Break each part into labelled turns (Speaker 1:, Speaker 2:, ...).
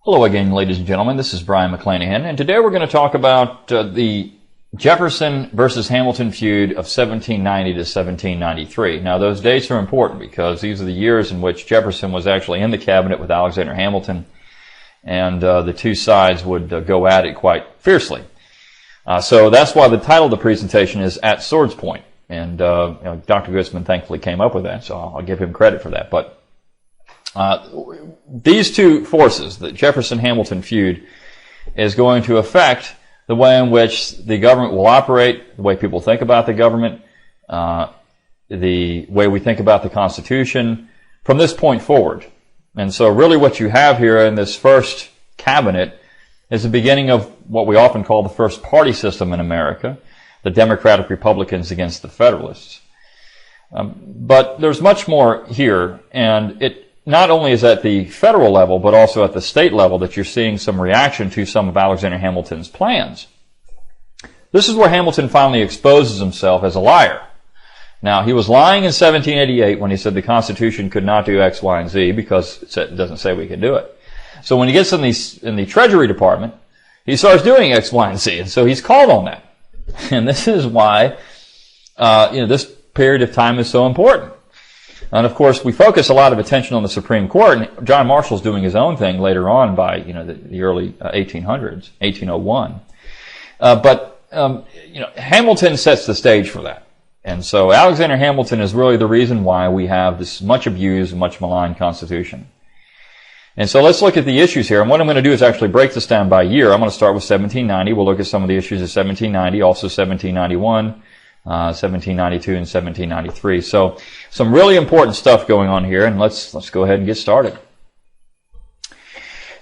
Speaker 1: Hello again, ladies and gentlemen. This is Brian McClanahan, and today we're going to talk about the Jefferson versus Hamilton feud of 1790 to 1793. Now, those dates are important because these are the years in which Jefferson was actually in the cabinet with Alexander Hamilton, and the two sides would go at it quite fiercely. So that's why the title of the presentation is At Sword's Point, and Dr. Gutzman thankfully came up with that, so I'll give him credit for that. But these two forces, the Jefferson-Hamilton feud, is going to affect the way in which the government will operate, the way people think about the government, the way we think about the Constitution from this point forward. And so really what you have here in this first cabinet is the beginning of what we often call the first party system in America, the Democratic Republicans against the Federalists. But there's much more here, and it not only is at the federal level, but also at the state level that you're seeing some reaction to some of Alexander Hamilton's plans. This is where Hamilton finally exposes himself as a liar. Now, he was lying in 1788 when he said the Constitution could not do X, Y, and Z because it doesn't say we can do it. So when he gets in the Treasury Department, he starts doing X, Y, and Z, and so he's called on that. And this is why this period of time is so important. And of course, we focus a lot of attention on the Supreme Court, and John Marshall's doing his own thing later on by the early 1800s, 1801. But Hamilton sets the stage for that, and so Alexander Hamilton is really the reason why we have this much abused, much maligned Constitution. And so let's look at the issues here. And what I'm going to do is actually break this down by year. I'm going to start with 1790. We'll look at some of the issues of 1790, also 1791. 1792 and 1793. So some really important stuff going on here, and let's go ahead and get started.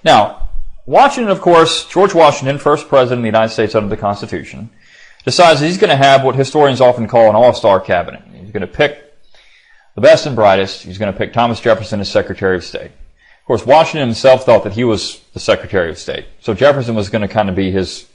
Speaker 1: Now, Washington, of course, George Washington, first president of the United States under the Constitution, decides that he's going to have what historians often call an AllStar Cabinet. He's going to pick the best and brightest. He's going to pick Thomas Jefferson as Secretary of State. Of course, Washington himself thought that he was the Secretary of State, so Jefferson was going to kind of be his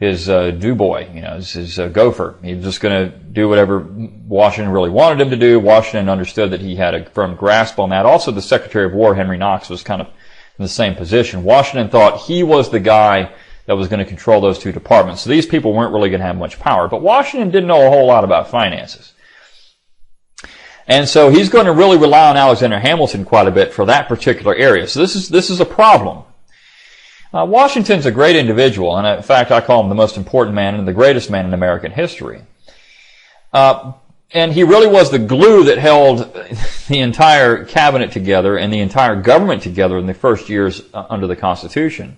Speaker 1: do-boy, his gopher. He was just going to do whatever Washington really wanted him to do. Washington understood that he had a firm grasp on that. Also, the Secretary of War, Henry Knox, was kind of in the same position. Washington thought he was the guy that was going to control those two departments. So these people weren't really going to have much power. But Washington didn't know a whole lot about finances. And so he's going to really rely on Alexander Hamilton quite a bit for that particular area. So this is a problem. Washington's a great individual, and in fact, I call him the most important man and the greatest man in American history. And he really was the glue that held the entire cabinet together and the entire government together in the first years under the Constitution.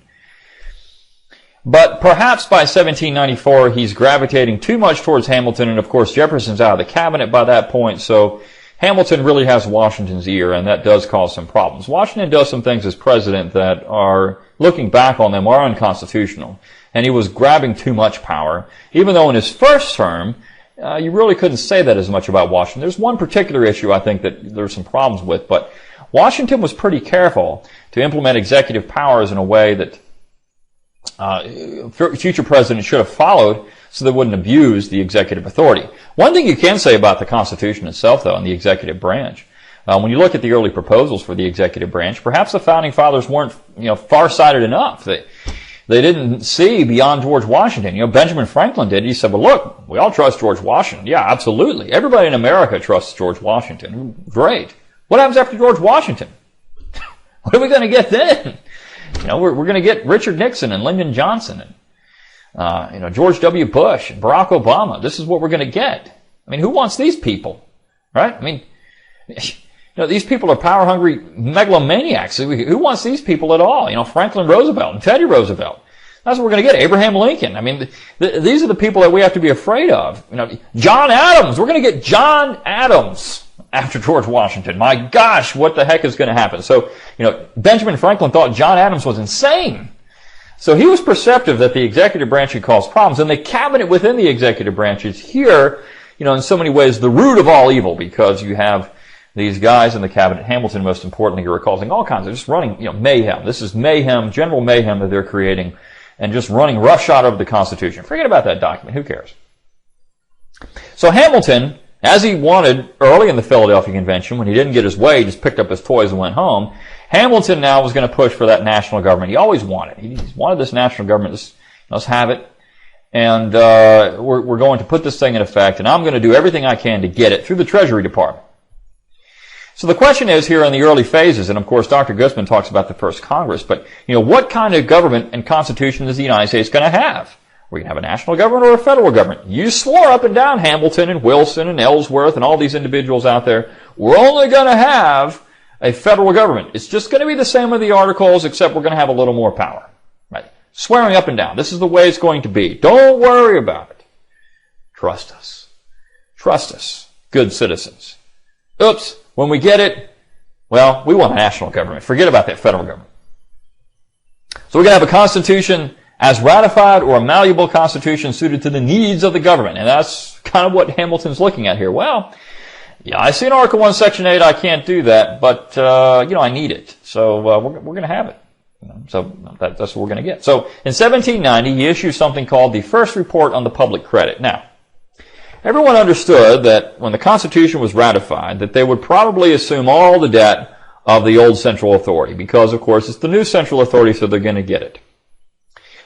Speaker 1: But perhaps by 1794, he's gravitating too much towards Hamilton, and of course, Jefferson's out of the cabinet by that point, so Hamilton really has Washington's ear, and that does cause some problems. Washington does some things as president that are, looking back on them, are unconstitutional. And he was grabbing too much power, even though in his first term, you really couldn't say that as much about Washington. There's one particular issue I think that there's some problems with, but Washington was pretty careful to implement executive powers in a way that future presidents should have followed so they wouldn't abuse the executive authority. One thing you can say about the Constitution itself, though, and the executive branch, when you look at the early proposals for the executive branch, perhaps the Founding Fathers weren't, far-sighted enough. They didn't see beyond George Washington. Benjamin Franklin did. He said, well, look, we all trust George Washington. Yeah, absolutely. Everybody in America trusts George Washington. Great. What happens after George Washington? What are we going to get then? We're going to get Richard Nixon and Lyndon Johnson and George W. Bush and Barack Obama. This is what we're going to get. I mean, who wants these people? Right? I mean, these people are power-hungry megalomaniacs. Who wants these people at all? Franklin Roosevelt and Teddy Roosevelt. That's what we're going to get. Abraham Lincoln. I mean, these are the people that we have to be afraid of. John Adams. We're going to get John Adams after George Washington. My gosh, what the heck is going to happen? So, Benjamin Franklin thought John Adams was insane. So he was perceptive that the executive branch could cause problems, and the cabinet within the executive branch is here, in so many ways, the root of all evil, because you have these guys in the cabinet, Hamilton most importantly, who are causing all kinds of just running, mayhem. This is mayhem, general mayhem that they're creating, and just running roughshod over the Constitution. Forget about that document. Who cares? So Hamilton, as he wanted early in the Philadelphia Convention, when he didn't get his way, he just picked up his toys and went home. Hamilton now was going to push for that national government. He always wanted. He wanted this national government. Let's have it. And we're going to put this thing in effect, and I'm going to do everything I can to get it through the Treasury Department. So the question is here in the early phases, and of course Dr. Guzman talks about the first Congress, but what kind of government and constitution is the United States going to have? We're going to have a national government or a federal government? You swore up and down, Hamilton and Wilson and Ellsworth and all these individuals out there, we're only going to have a federal government. It's just going to be the same with the Articles, except we're going to have a little more power. Right? Swearing up and down. This is the way it's going to be. Don't worry about it. Trust us. Trust us, good citizens. Oops. When we get it, well, we want a national government. Forget about that federal government. So we're going to have a constitution as ratified or a malleable constitution suited to the needs of the government. And that's kind of what Hamilton's looking at here. Well, yeah, I see in Article 1, Section 8, I can't do that, but, I need it. So we're going to have it. So that's what we're going to get. So in 1790, he issued something called the First Report on the Public Credit. Now, everyone understood that when the Constitution was ratified, that they would probably assume all the debt of the old central authority, because, of course, it's the new central authority, so they're going to get it.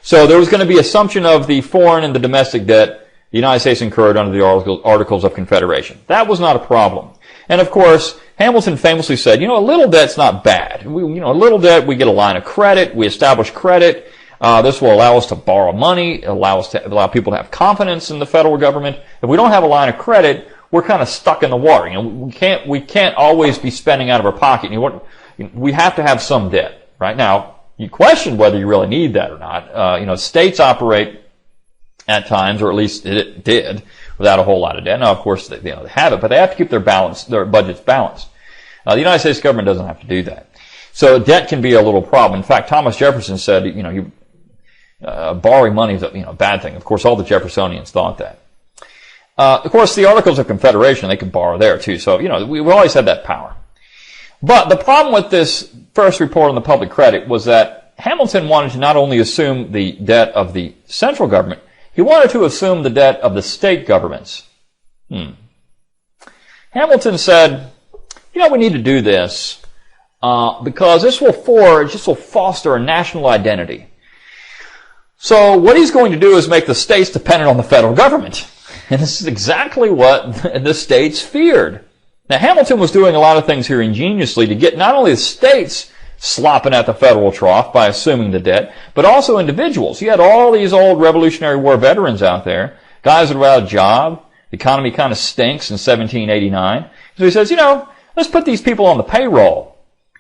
Speaker 1: So there was going to be assumption of the foreign and the domestic debt the United States incurred under the Articles of Confederation. That was not a problem. And, of course, Hamilton famously said, a little debt's not bad. A little debt, we get a line of credit, we establish credit. This will allow us to borrow money, allow people to have confidence in the federal government. If we don't have a line of credit, we're kind of stuck in the water. We can't always be spending out of our pocket. We have to have some debt. Right now, you question whether you really need that or not. States operate at times, or at least it did, without a whole lot of debt. Now, of course, they have it, but they have to keep their budgets balanced. The United States government doesn't have to do that. So debt can be a little problem. In fact, Thomas Jefferson said, borrowing money is a bad thing. Of course, all the Jeffersonians thought that. Of course, the Articles of Confederation, they could borrow there too. So, we always had that power. But the problem with this first report on the public credit was that Hamilton wanted to not only assume the debt of the central government, he wanted to assume the debt of the state governments. Hamilton said, we need to do this because this will foster a national identity. So what he's going to do is make the states dependent on the federal government. And this is exactly what the states feared. Now, Hamilton was doing a lot of things here ingeniously to get not only the states slopping at the federal trough by assuming the debt, but also individuals. You had all these old Revolutionary War veterans out there, guys that were without a job. The economy kind of stinks in 1789. So he says, let's put these people on the payroll.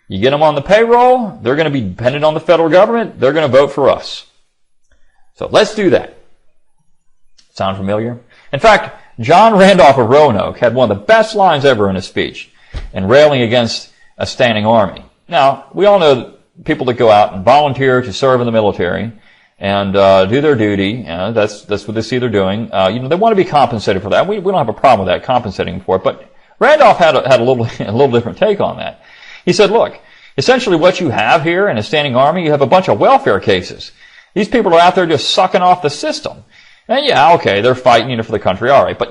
Speaker 1: You get them on the payroll, they're going to be dependent on the federal government, they're going to vote for us. So let's do that. Sound familiar? In fact, John Randolph of Roanoke had one of the best lines ever in his speech in railing against a standing army. Now, we all know that people that go out and volunteer to serve in the military and do their duty, that's what they see they're doing. They want to be compensated for that. We don't have a problem with that, compensating for it. But Randolph had a little different take on that. He said, look, essentially what you have here in a standing army, you have a bunch of welfare cases. These people are out there just sucking off the system. And yeah, okay, they're fighting, for the country, all right. But,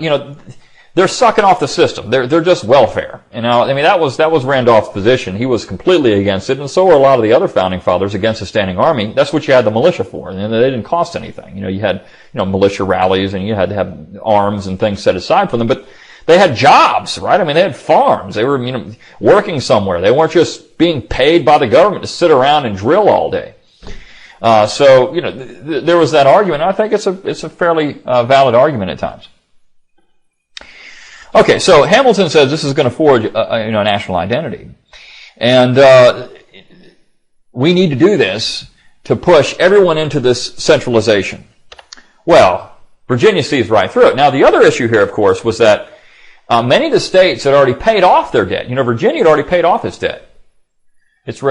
Speaker 1: they're sucking off the system. They're just welfare. That was Randolph's position. He was completely against it, and so were a lot of the other founding fathers against the standing army. That's what you had the militia for, and they didn't cost anything. You had, militia rallies, and you had to have arms and things set aside for them, but they had jobs, right? They had farms. They were, working somewhere. They weren't just being paid by the government to sit around and drill all day. There was that argument. I think it's a fairly valid argument at times. Okay, so Hamilton says this is going to forge a national identity, and we need to do this to push everyone into this centralization. Well, Virginia sees right through it. Now, the other issue here, of course, was that many of the states had already paid off their debt. Virginia had already paid off its debt. It's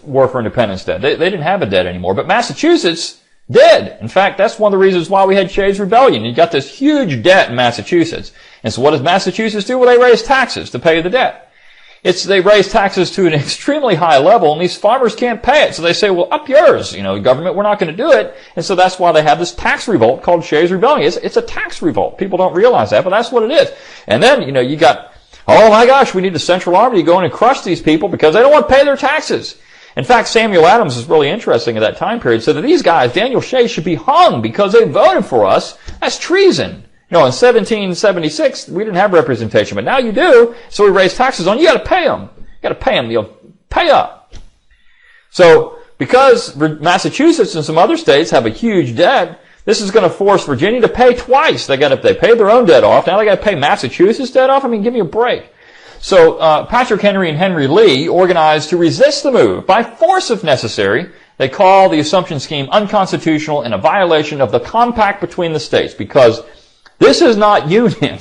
Speaker 1: War for Independence debt. They didn't have a debt anymore, but Massachusetts did. In fact, that's one of the reasons why we had Shays' Rebellion. You got this huge debt in Massachusetts. And so what does Massachusetts do? Well, they raise taxes to pay the debt. They raise taxes to an extremely high level, and these farmers can't pay it. So they say, well, up yours, government, we're not going to do it. And so that's why they have this tax revolt called Shays' Rebellion. It's a tax revolt. People don't realize that, but that's what it is. And then, you got, oh my gosh, we need the Central Army to go in and crush these people because they don't want to pay their taxes. In fact, Samuel Adams is really interesting at that time period, said that these guys, Daniel Shea, should be hung because they voted for us. That's treason. In 1776, we didn't have representation, but now you do, so we raise taxes on you. You got to pay them. You got to pay them. Pay up. So, because Massachusetts and some other states have a huge debt, this is going to force Virginia to pay twice. They paid their own debt off. Now they got to pay Massachusetts debt off. I mean, give me a break. So Patrick Henry and Henry Lee organized to resist the move. By force if necessary, they call the assumption scheme unconstitutional and a violation of the compact between the states, because this is not union.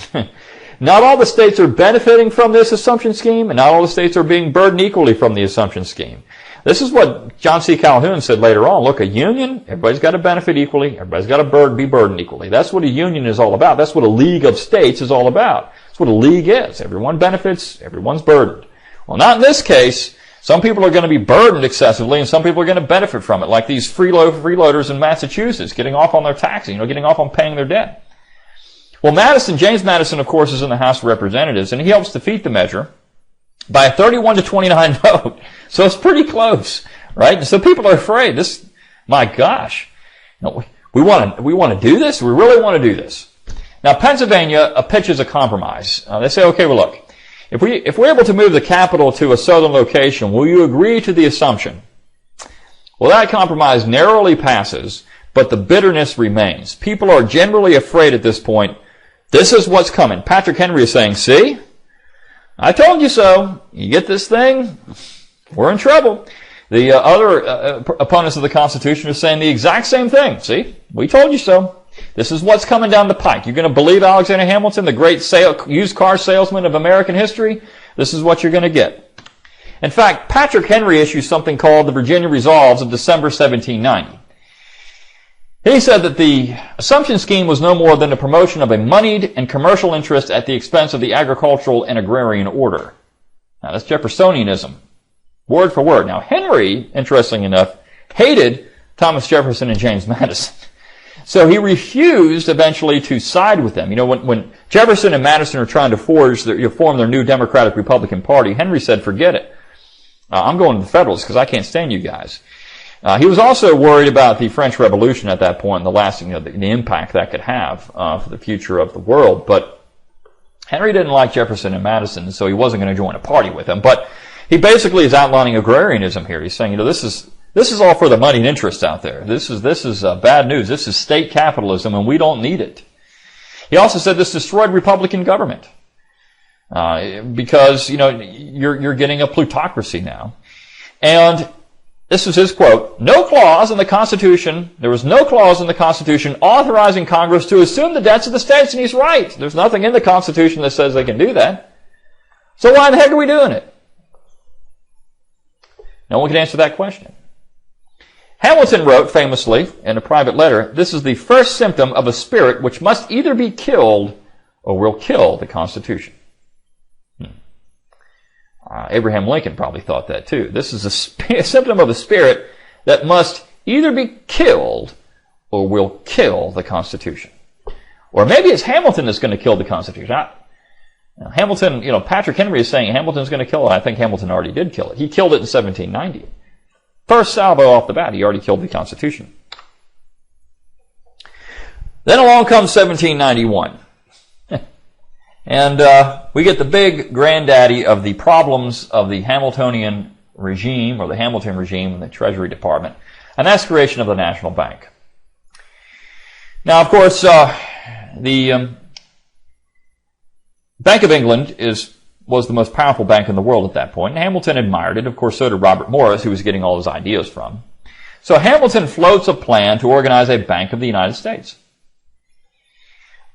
Speaker 1: Not all the states are benefiting from this assumption scheme, and not all the states are being burdened equally from the assumption scheme. This is what John C. Calhoun said later on. Look, a union, everybody's got to benefit equally. Everybody's got to be burdened equally. That's what a union is all about. That's what a league of states is all about. That's what a league is. Everyone benefits, everyone's burdened. Well, not in this case. Some people are going to be burdened excessively, and some people are going to benefit from it, like these freeloaders in Massachusetts, getting off on their taxes, getting off on paying their debt. Well, James Madison, of course, is in the House of Representatives, and he helps defeat the measure by a 31-29 vote. So it's pretty close, right? And so people are afraid. My gosh, we want to do this? We really want to do this. Now, Pennsylvania pitches a compromise. They say, okay, well, look, if we're able to move the capital to a southern location, will you agree to the assumption? Well, that compromise narrowly passes, but the bitterness remains. People are generally afraid at this point. This is what's coming. Patrick Henry is saying, see? I told you so. You get this thing, we're in trouble. The other opponents of the Constitution are saying the exact same thing. See, we told you so. This is what's coming down the pike. You're going to believe Alexander Hamilton, the great used car salesman of American history? This is what you're going to get. In fact, Patrick Henry issues something called the Virginia Resolves of December 1790. He said that the assumption scheme was no more than the promotion of a moneyed and commercial interest at the expense of the agricultural and agrarian order. Now, that's Jeffersonianism, word for word. Now, Henry, interesting enough, hated Thomas Jefferson and James Madison. So he refused eventually to side with them. When Jefferson and Madison are trying to form their new Democratic-Republican Party, Henry said, forget it. I'm going to the Federalists because I can't stand you guys. He was also worried about the French Revolution at that point and the lasting, the impact that could have for the future of the world. But Henry didn't like Jefferson and Madison, so he wasn't going to join a party with them. But he basically is outlining agrarianism here. He's saying, this is all for the money and interest out there. This is bad news. This is state capitalism, and we don't need it. He also said this destroyed Republican government because you're getting a plutocracy now, and this is his quote, there was no clause in the Constitution authorizing Congress to assume the debts of the states, and he's right. There's nothing in the Constitution that says they can do that. So why the heck are we doing it? No one can answer that question. Hamilton wrote famously in a private letter, this is the first symptom of a spirit which must either be killed or will kill the Constitution. Abraham Lincoln probably thought that too. This is a symptom of a spirit that must either be killed or will kill the Constitution. Or maybe it's Hamilton that's going to kill the Constitution. Hamilton, Patrick Henry is saying Hamilton's going to kill it. I think Hamilton already did kill it. He killed it in 1790. First salvo off the bat, he already killed the Constitution. Then along comes 1791. And we get the big granddaddy of the problems of the Hamiltonian regime, or the Hamilton regime in the Treasury Department, and that's the creation of the National Bank. Now, of course, the Bank of England was the most powerful bank in the world at that point, and Hamilton admired it. Of course, so did Robert Morris, who was getting all his ideas from. So Hamilton floats a plan to organize a Bank of the United States.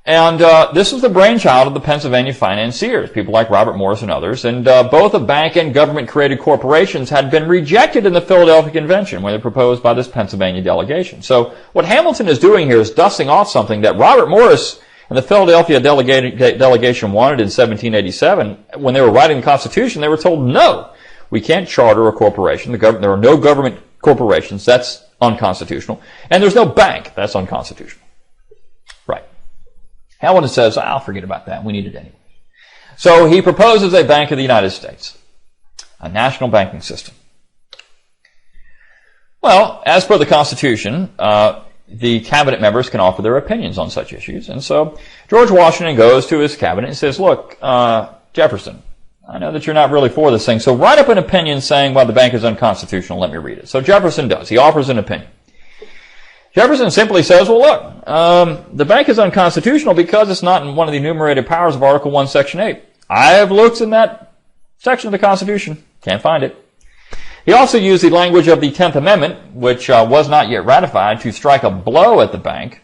Speaker 1: And this was the brainchild of the Pennsylvania financiers, people like Robert Morris and others. And both the bank and government-created corporations had been rejected in the Philadelphia Convention when they were proposed by this Pennsylvania delegation. So what Hamilton is doing here is dusting off something that Robert Morris and the Philadelphia delegation wanted in 1787. When they were writing the Constitution, they were told, no, we can't charter a corporation. There are no government corporations. That's unconstitutional. And there's no bank. That's unconstitutional. Right. Hamilton says, I'll forget about that. We need it anyway. So he proposes a Bank of the United States, a national banking system. Well, as per the Constitution, the cabinet members can offer their opinions on such issues. And so George Washington goes to his cabinet and says, look, Jefferson, I know that you're not really for this thing, so write up an opinion saying, well, the bank is unconstitutional. Let me read it. So Jefferson does. He offers an opinion. Jefferson simply says, well, look, the bank is unconstitutional because it's not in one of the enumerated powers of Article 1, Section 8. I have looked in that section of the Constitution. Can't find it. He also used the language of the 10th Amendment, which was not yet ratified, to strike a blow at the bank.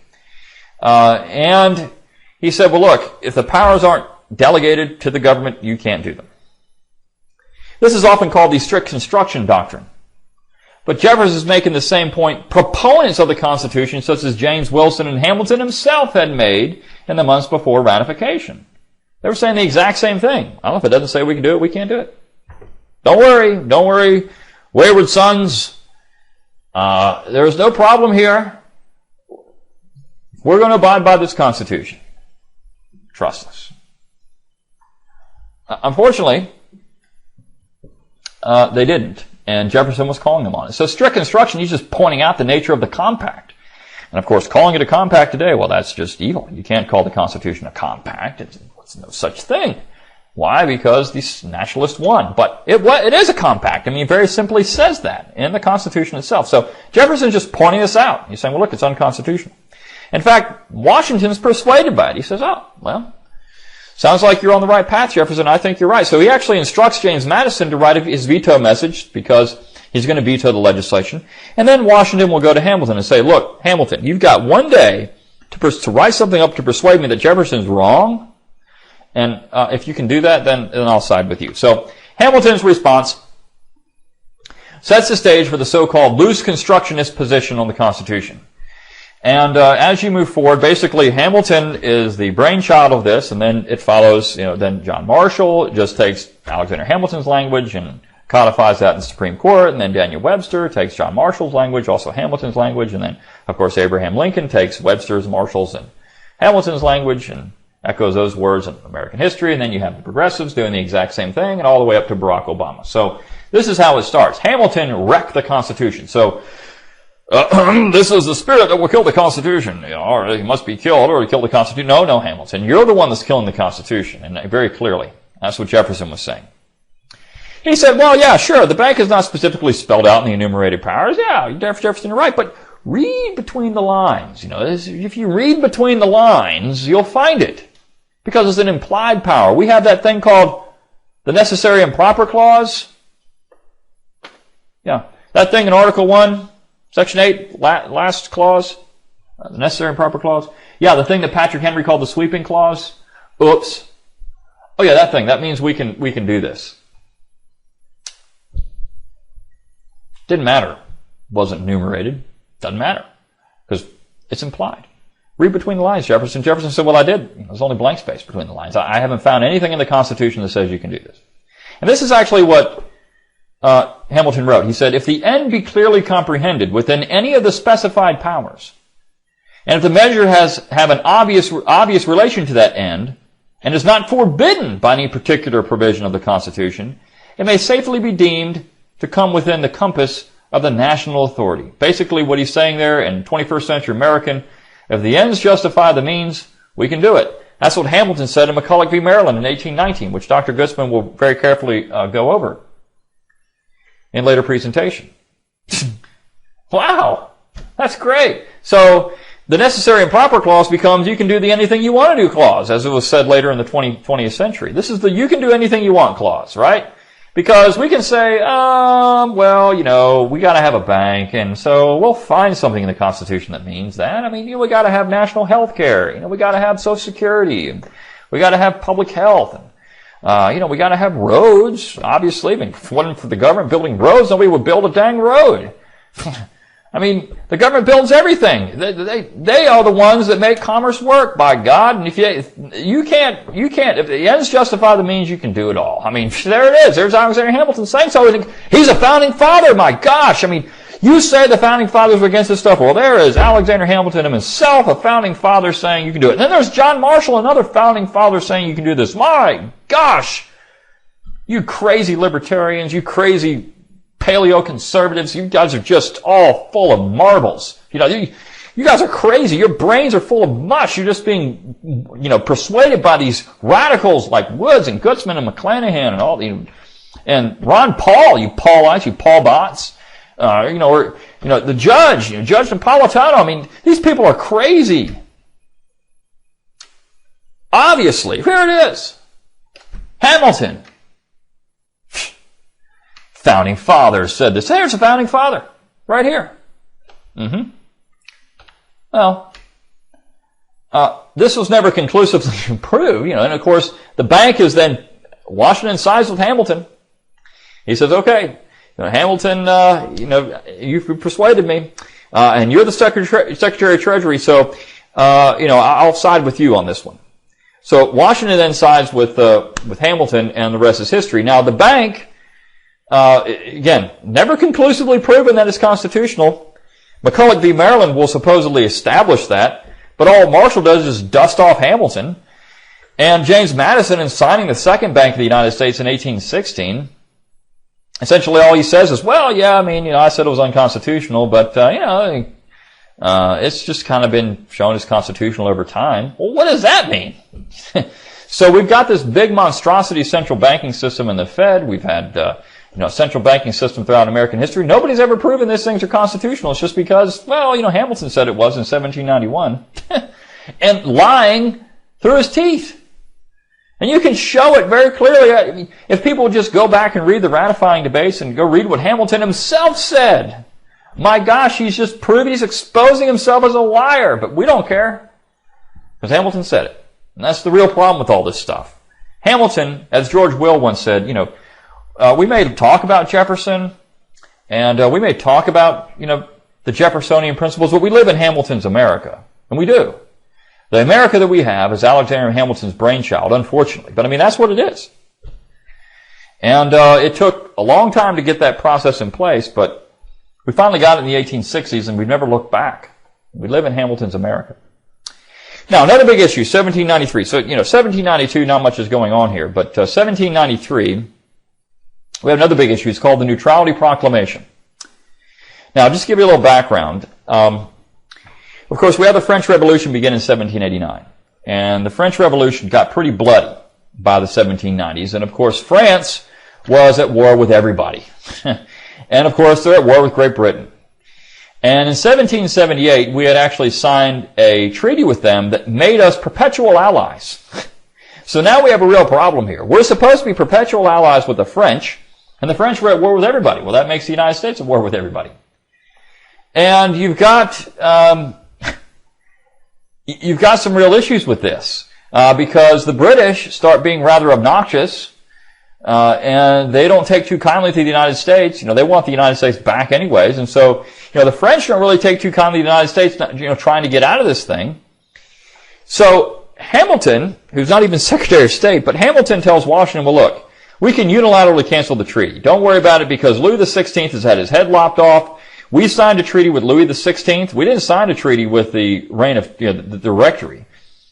Speaker 1: And he said, well, look, if the powers aren't delegated to the government, you can't do them. This is often called the strict construction doctrine. But Jefferson is making the same point proponents of the Constitution, such as James Wilson and Hamilton himself, had made in the months before ratification. They were saying the exact same thing. Well, if it doesn't say we can do it, we can't do it. Don't worry, wayward sons. There's no problem here. We're going to abide by this Constitution. Trust us. Unfortunately, they didn't. And Jefferson was calling them on it. So strict construction, he's just pointing out the nature of the compact. And of course, calling it a compact today, well, that's just evil. You can't call the Constitution a compact. It's no such thing. Why? Because the nationalists won. But it is a compact. I mean, it very simply says that in the Constitution itself. So Jefferson's just pointing this out. He's saying, well, look, it's unconstitutional. In fact, Washington's persuaded by it. He says, oh, well, sounds like you're on the right path, Jefferson. I think you're right. So he actually instructs James Madison to write his veto message because he's going to veto the legislation. And then Washington will go to Hamilton and say, look, Hamilton, you've got one day to write something up to persuade me that Jefferson's wrong. And if you can do that, then I'll side with you. So Hamilton's response sets the stage for the so-called loose constructionist position on the Constitution. And as you move forward, basically Hamilton is the brainchild of this, and then it follows, then John Marshall just takes Alexander Hamilton's language and codifies that in the Supreme Court, and then Daniel Webster takes John Marshall's language, also Hamilton's language, and then, of course, Abraham Lincoln takes Webster's, Marshall's, and Hamilton's language and echoes those words in American history, and then you have the progressives doing the exact same thing, and all the way up to Barack Obama. So this is how it starts. Hamilton wrecked the Constitution. So this is the spirit that will kill the Constitution. Or he must be killed or kill the Constitution. No, Hamilton. You're the one that's killing the Constitution. And very clearly, that's what Jefferson was saying. He said, well, yeah, sure, the bank is not specifically spelled out in the enumerated powers. Yeah, Jefferson, you're right. But read between the lines. If you read between the lines, you'll find it. Because it's an implied power. We have that thing called the necessary and proper clause. Yeah, that thing in Article 1, Section 8, last clause, the necessary and proper clause. Yeah, the thing that Patrick Henry called the sweeping clause. Oops. Oh yeah, that thing. That means we can do this. Didn't matter. Wasn't enumerated. Doesn't matter. Because it's implied. Read between the lines, Jefferson. Jefferson said, well, I did. There's only blank space between the lines. I haven't found anything in the Constitution that says you can do this. And this is actually what Hamilton wrote. He said, if the end be clearly comprehended within any of the specified powers, and if the measure have an obvious relation to that end, and is not forbidden by any particular provision of the Constitution, it may safely be deemed to come within the compass of the national authority. Basically what he's saying there in 21st century American, if the ends justify the means, we can do it. That's what Hamilton said in McCulloch v. Maryland in 1819, which Dr. Gutzman will very carefully go over in later presentation. Wow, that's great. So the necessary and proper clause becomes you can do the anything you want to do clause, as it was said later in the 20th century. This is the you can do anything you want clause, right? Because we can say, well, we got to have a bank, and so we'll find something in the Constitution that means that. I mean, we got to have national health care. We got to have Social Security. And we got to have public health. And, we got to have roads. Obviously, if it wasn't for the government building roads, nobody would build a dang road. I mean, the government builds everything. They are the ones that make commerce work, by God. And if you can't, if the ends justify the means, you can do it all. I mean, there it is. There's Alexander Hamilton saying so. He's a founding father, my gosh. I mean, you say the founding fathers were against this stuff. Well, there is Alexander Hamilton himself, a founding father, saying you can do it. And then there's John Marshall, another founding father, saying you can do this. My gosh. You crazy libertarians, you crazy paleo-conservatives, you guys are just all full of marbles. You guys are crazy. Your brains are full of mush. You're just being, persuaded by these radicals like Woods and Gutzman and McClanahan and all and Ron Paul, you Paulites, you Paul Bots, the judge, Judge Napolitano. I mean, these people are crazy. Obviously, here it is. Hamilton. Founding fathers said this. Here's a founding father, right here. Well, this was never conclusively proved, and of course, the bank is then, Washington sides with Hamilton. He says, okay, Hamilton, you've persuaded me, and you're the Secretary of Treasury, so, I'll side with you on this one. So Washington then sides with Hamilton, and the rest is history. Now, the bank, again, never conclusively proven that it's constitutional. McCulloch v. Maryland will supposedly establish that, but all Marshall does is dust off Hamilton. And James Madison, in signing the Second Bank of the United States in 1816, essentially all he says is, well, yeah, I said it was unconstitutional, but, it's just kind of been shown as constitutional over time. Well, what does that mean? So we've got this big monstrosity central banking system in the Fed. We've had, central banking system throughout American history. Nobody's ever proven these things are constitutional. It's just because, Hamilton said it was in 1791. And lying through his teeth. And you can show it very clearly. If people would just go back and read the ratifying debates and go read what Hamilton himself said. My gosh, he's exposing himself as a liar. But we don't care. Because Hamilton said it. And that's the real problem with all this stuff. Hamilton, as George Will once said, we may talk about Jefferson, and we may talk about, the Jeffersonian principles, but we live in Hamilton's America. And we do. The America that we have is Alexander Hamilton's brainchild, unfortunately. But that's what it is. And it took a long time to get that process in place, but we finally got it in the 1860s, and we've never looked back. We live in Hamilton's America. Now, another big issue, 1793. So, 1792, not much is going on here, but 1793, we have another big issue. It's called the Neutrality Proclamation. Now, just to give you a little background, of course, we had the French Revolution begin in 1789. And the French Revolution got pretty bloody by the 1790s. And, of course, France was at war with everybody. And, of course, they're at war with Great Britain. And in 1778, we had actually signed a treaty with them that made us perpetual allies. So now we have a real problem here. We're supposed to be perpetual allies with the French, and the French were at war with everybody. Well, that makes the United States at war with everybody. And you've got some real issues with this, because the British start being rather obnoxious, and they don't take too kindly to the United States. They want the United States back anyways, and so, the French don't really take too kindly to the United States, trying to get out of this thing. So, Hamilton, who's not even Secretary of State, but Hamilton tells Washington, well, look, we can unilaterally cancel the treaty. Don't worry about it because Louis XVI has had his head lopped off. We signed a treaty with Louis XVI. We didn't sign a treaty with the reign of the Directory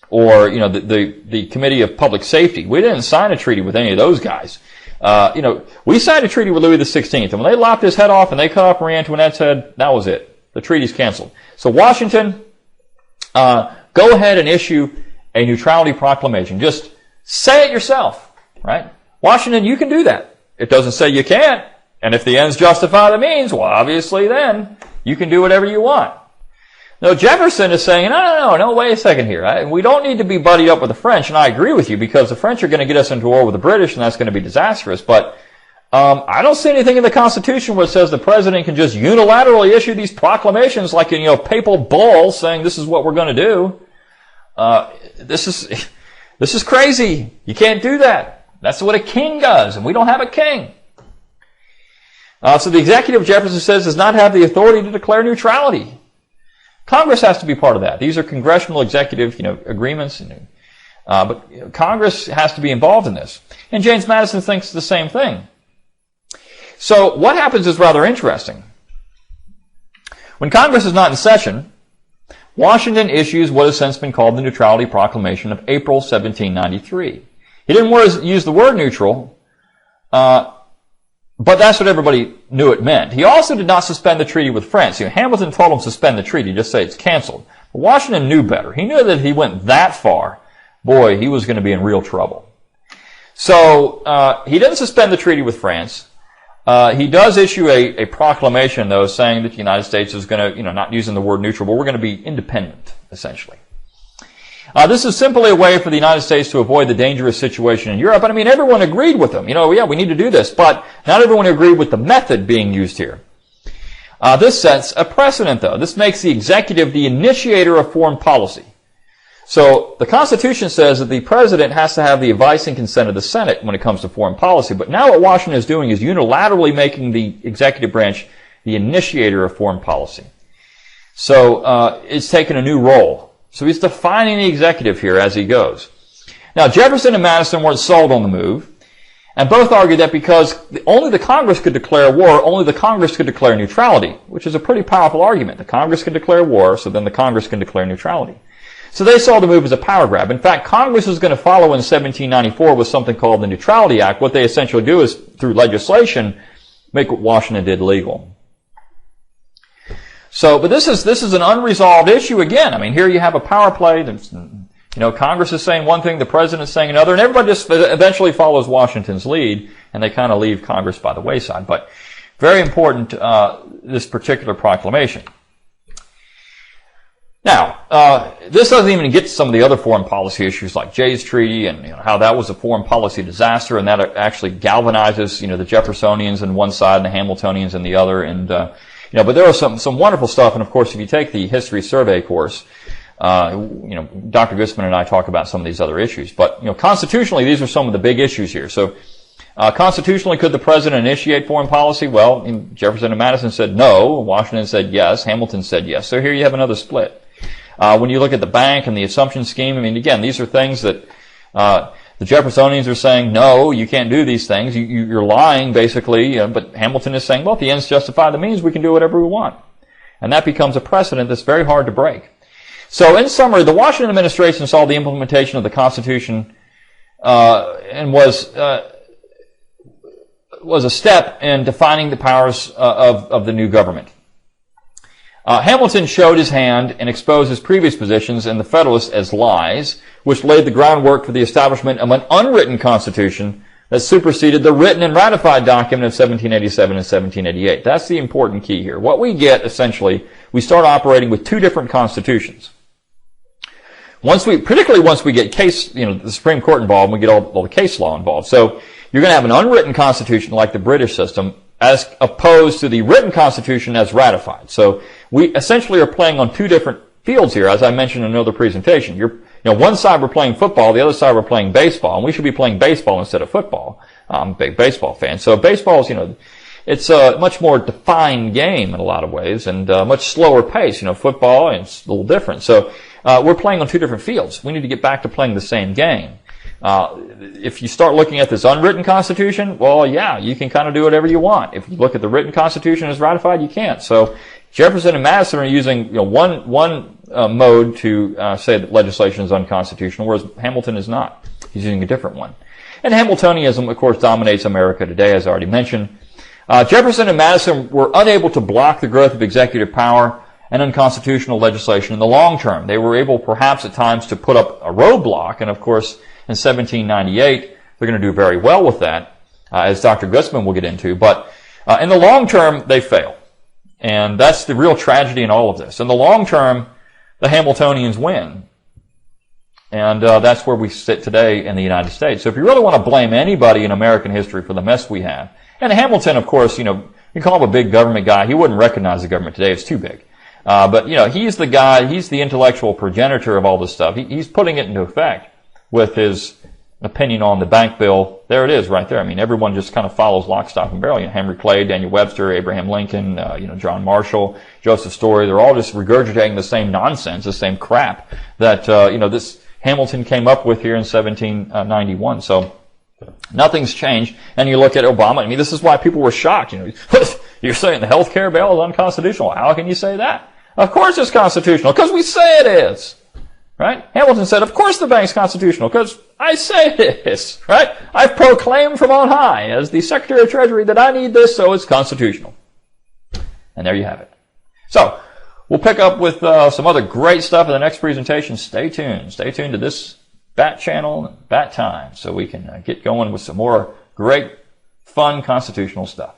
Speaker 1: or the Committee of Public Safety. We didn't sign a treaty with any of those guys. We signed a treaty with Louis XVI, and when they lopped his head off and they cut off Marie Antoinette's head, that was it. The treaty's canceled. So Washington, go ahead and issue a neutrality proclamation. Just say it yourself, right? Washington, you can do that. It doesn't say you can't. And if the ends justify the means, well, obviously then you can do whatever you want. No, Jefferson is saying, no, wait a second here. We don't need to be buddied up with the French, and I agree with you, because the French are going to get us into war with the British, and that's going to be disastrous. But I don't see anything in the Constitution where it says the president can just unilaterally issue these proclamations like papal bull saying this is what we're going to do. This is crazy. You can't do that. That's what a king does, and we don't have a king. So the executive, Jefferson says, does not have the authority to declare neutrality. Congress has to be part of that. These are congressional executive, agreements. But Congress has to be involved in this. And James Madison thinks the same thing. So what happens is rather interesting. When Congress is not in session, Washington issues what has since been called the Neutrality Proclamation of April 1793. He didn't use the word neutral, but But that's what everybody knew it meant. He also did not suspend the treaty with France. Hamilton told him to suspend the treaty, just say it's canceled. But Washington knew better. He knew that if he went that far, boy, he was going to be in real trouble. So he didn't suspend the treaty with France. He does issue a proclamation, though, saying that the United States is going to, not using the word neutral, but we're going to be independent, essentially. This is simply a way for the United States to avoid the dangerous situation in Europe. And I mean, everyone agreed with him. Yeah, we need to do this. But not everyone agreed with the method being used here. This sets a precedent, though. This makes the executive the initiator of foreign policy. So the Constitution says that the president has to have the advice and consent of the Senate when it comes to foreign policy. But now what Washington is doing is unilaterally making the executive branch the initiator of foreign policy. So it's taken a new role. So he's defining the executive here as he goes. Now, Jefferson and Madison weren't sold on the move, and both argued that because only the Congress could declare war, only the Congress could declare neutrality, which is a pretty powerful argument. The Congress can declare war, so then the Congress can declare neutrality. So they saw the move as a power grab. In fact, Congress was going to follow in 1794 with something called the Neutrality Act. What they essentially do is, through legislation, make what Washington did legal. So, but this is an unresolved issue again. I mean, here you have a power play. Congress is saying one thing, the president is saying another, and everybody just eventually follows Washington's lead, and they kind of leave Congress by the wayside. But very important, this particular proclamation. Now, this doesn't even get to some of the other foreign policy issues like Jay's Treaty and how that was a foreign policy disaster, and that actually galvanizes, the Jeffersonians on one side and the Hamiltonians on the other, and but there was some wonderful stuff, and of course, if you take the history survey course, Dr. Guzman and I talk about some of these other issues. But constitutionally, these are some of the big issues here. So, constitutionally, could the president initiate foreign policy? Well, Jefferson and Madison said no. Washington said yes. Hamilton said yes. So here you have another split. When you look at the bank and the assumption scheme, I mean, again, these are things that the Jeffersonians are saying, no, you can't do these things. You're lying, basically. But Hamilton is saying, well, if the ends justify the means, we can do whatever we want. And that becomes a precedent that's very hard to break. So in summary, the Washington administration saw the implementation of the Constitution and was a step in defining the powers of the new government. Hamilton showed his hand and exposed his previous positions in the Federalists as lies, which laid the groundwork for the establishment of an unwritten Constitution that superseded the written and ratified document of 1787 and 1788. That's the important key here. What we get, essentially, we start operating with two different constitutions. Particularly once we get the Supreme Court involved, we get all the case law involved. So you're going to have an unwritten Constitution like the British system, as opposed to the written Constitution as ratified. So we essentially are playing on two different fields here, as I mentioned in another presentation. One side we're playing football, the other side we're playing baseball, and we should be playing baseball instead of football. I'm a big baseball fan. So baseball is, it's a much more defined game in a lot of ways, and much slower pace. Football, it's a little different. So we're playing on two different fields. We need to get back to playing the same game. If you start looking at this unwritten Constitution, well, yeah, you can kind of do whatever you want. If you look at the written Constitution as ratified, you can't. So Jefferson and Madison are using one mode to say that legislation is unconstitutional, whereas Hamilton is not. He's using a different one. And Hamiltonianism, of course, dominates America today, as I already mentioned. Jefferson and Madison were unable to block the growth of executive power and unconstitutional legislation in the long term. They were able, perhaps at times, to put up a roadblock, and of course, in 1798, they're going to do very well with that, as Dr. Guzman will get into. But in the long term, they fail. And that's the real tragedy in all of this. In the long term, the Hamiltonians win. And that's where we sit today in the United States. So if you really want to blame anybody in American history for the mess we have, and Hamilton, of course, you call him a big government guy. He wouldn't recognize the government today. It's too big. But he's the guy, he's the intellectual progenitor of all this stuff. He's putting it into effect with his opinion on the bank bill. There it is right there. I mean, everyone just kind of follows lock, stock, and barrel. Henry Clay, Daniel Webster, Abraham Lincoln, John Marshall, Joseph Story. They're all just regurgitating the same nonsense, the same crap that, this Hamilton came up with here in 1791. So nothing's changed. And you look at Obama. I mean, this is why people were shocked. You're saying the health care bill is unconstitutional. How can you say that? Of course it's constitutional, because we say it is. Right? Hamilton said, of course the bank's constitutional, because I say it is, right? I've proclaimed from on high as the Secretary of Treasury that I need this, so it's constitutional. And there you have it. So, we'll pick up with some other great stuff in the next presentation. Stay tuned. Stay tuned to this Bat channel, Bat Time, so we can get going with some more great, fun constitutional stuff.